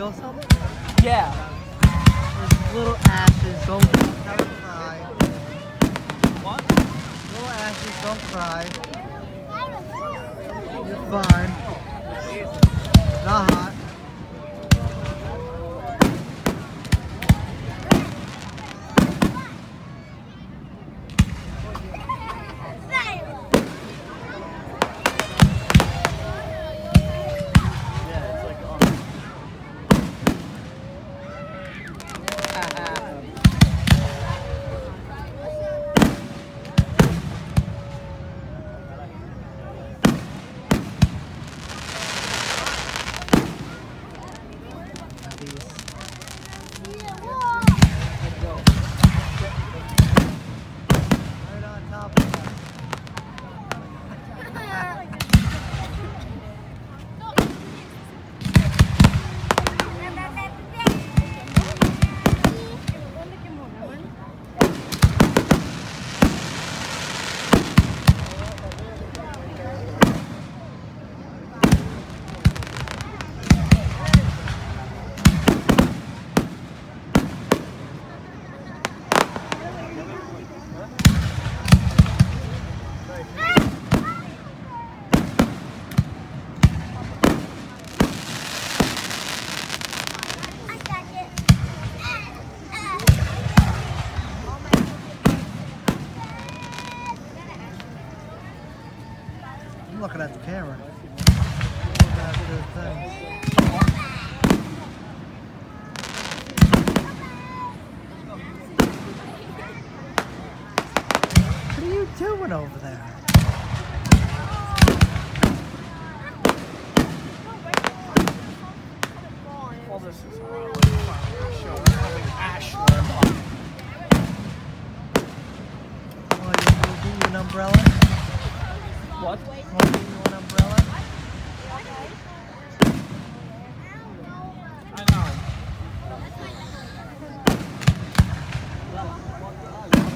spill something? Yeah. There's little ashes, don't cry. What? Little ashes, don't cry. You're fine. Not hot. Right on top of us. I'm looking at the camera. I'm looking at the thing. What are you doing over there? Well, this is Ashland. Want to give you an umbrella? What? Want to give you an umbrella? I know.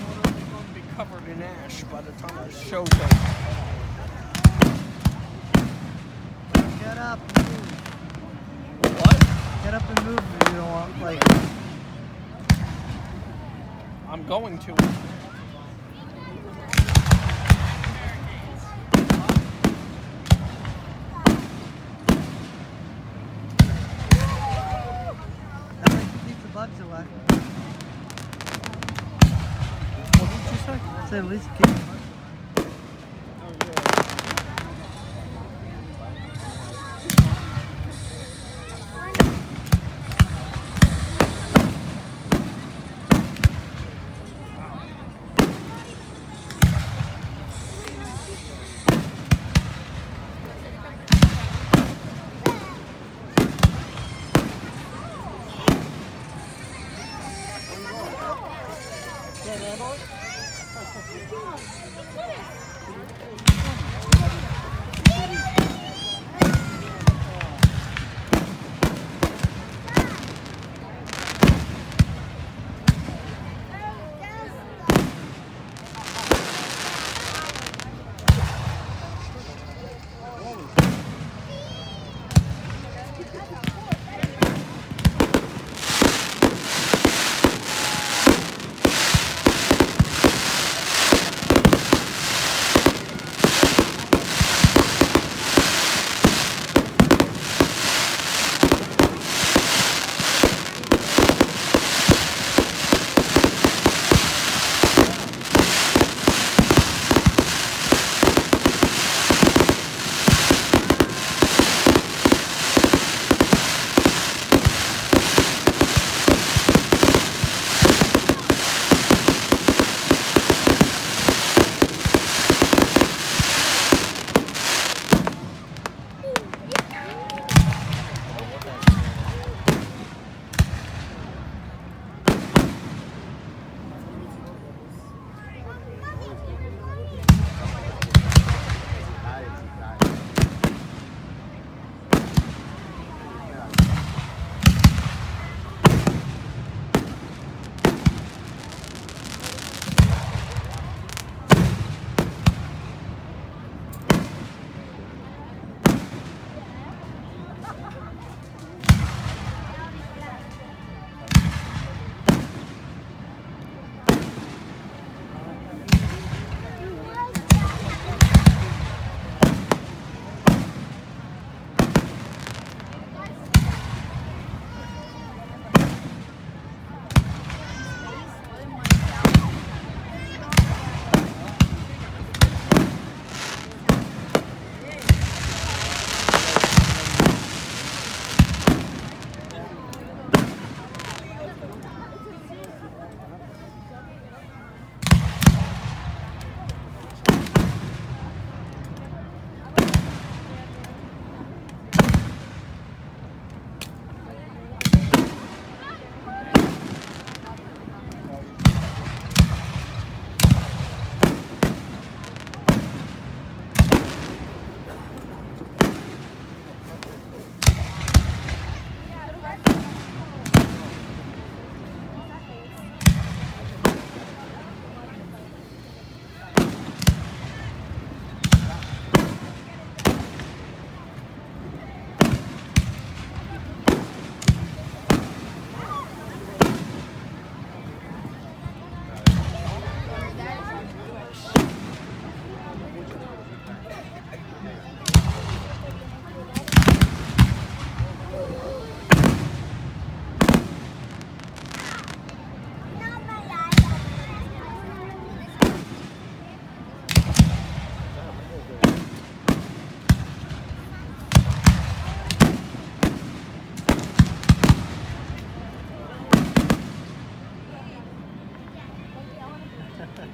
I'm going to be covered in ash by the time the show's over. Get up and move. What? Get up and move if you don't want, like... I'm going to. That way you keep the bugs away. What did you say? So at least keep the bugs away.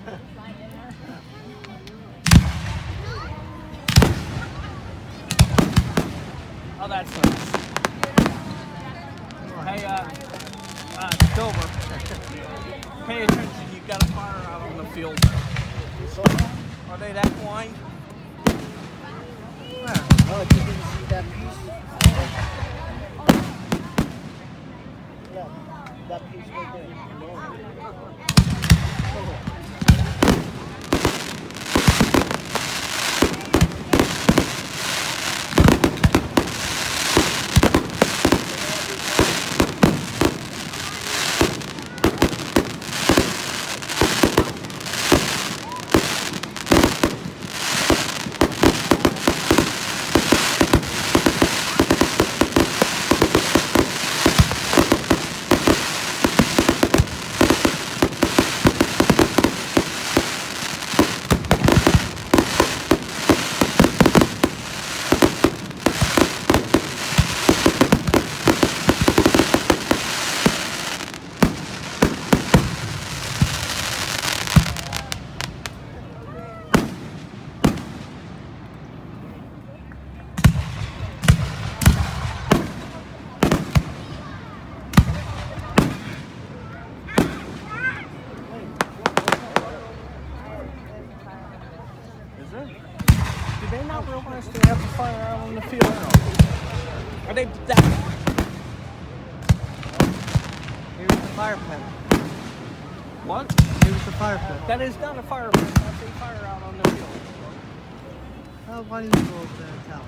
Oh, that's nice. Hey, Silver, pay attention. You got a fire out on the field. Are they that blind? Where? Oh, you didn't see that piece? Yeah, that piece right there. Is there? Do they not realize they have a fire out on the field? Are they that? Here's the fire pit. What? Here's the fire pit. That is not a fire pit. That's a fire out on the field. Oh, why don't you go over there and tell?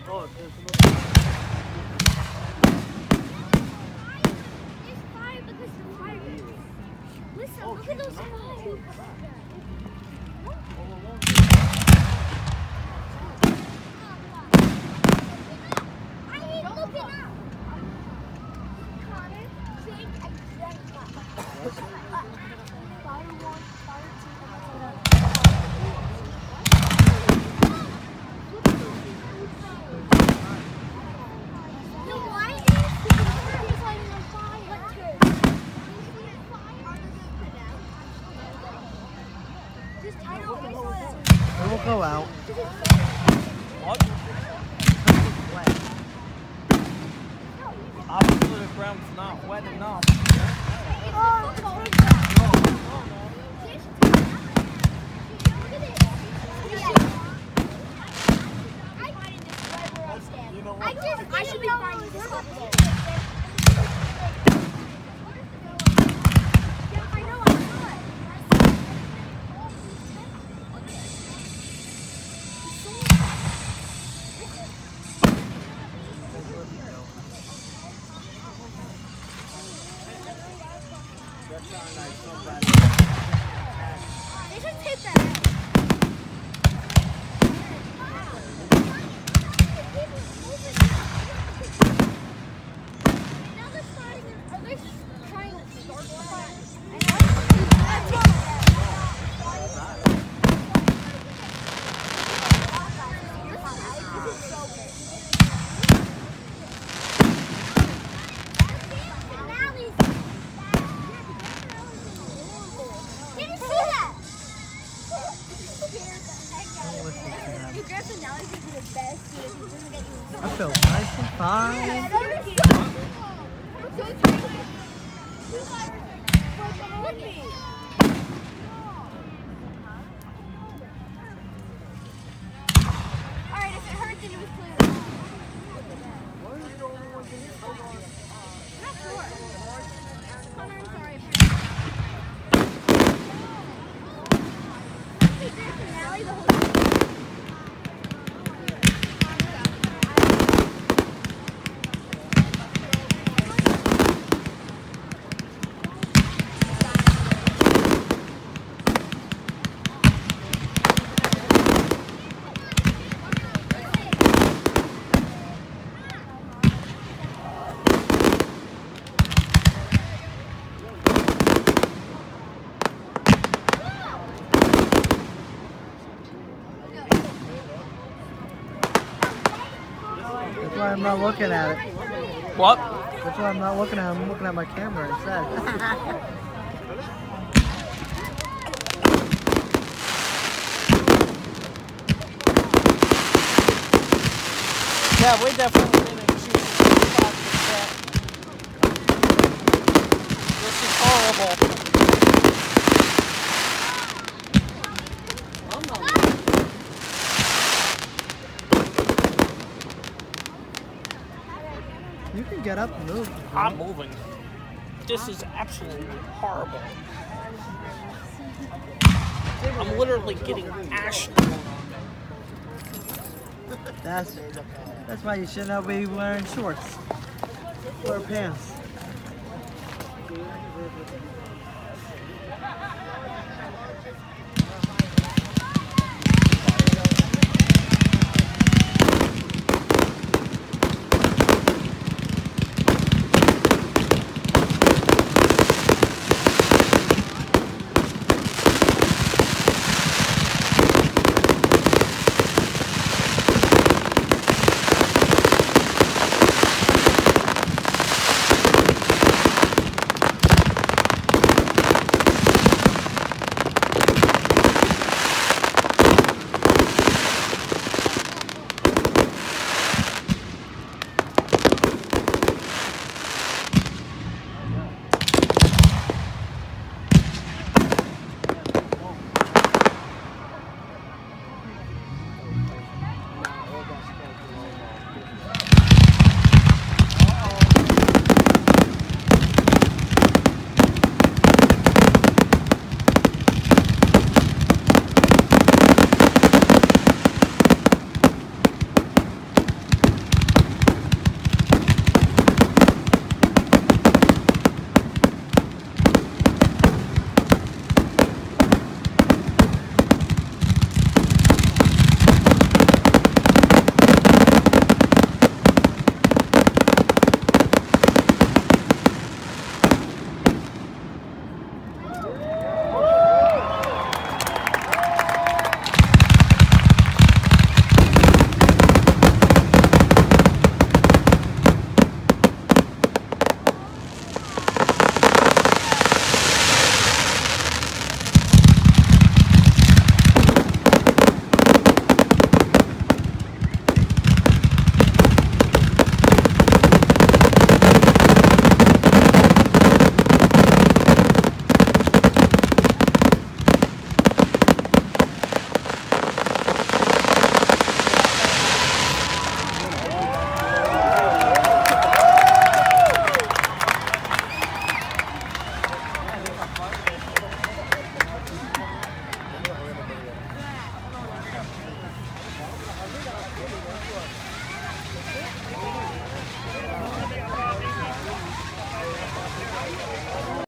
Oh, there's Listen, look at those fires. I ain't looking up. Connor, Jake, and Jenna. Fire 1, The why is he's lighting on fire. Just I know I saw that. It will go out. What? Obviously the ground's not wet enough. I should be finding this up there. Yeah, I know, I saw it. They should take that out. Now they're starting, are they trying to start the fire? Did you see that? He grabs the Nelly because he's the best. He doesn't get you. I feel nice and fine. Alright, if it hurt, then it was clear. Not sure. Connor, I'm sorry. He grabbed the Nelly the whole time. That's why I'm not looking at it. What? That's why I'm not looking at it. I'm looking at my camera instead. Yeah, we definitely didn't choose 5%. This is horrible. You can get up and move. I'm moving. This is absolutely horrible. I'm literally getting ash. That's why you should not be wearing shorts or pants.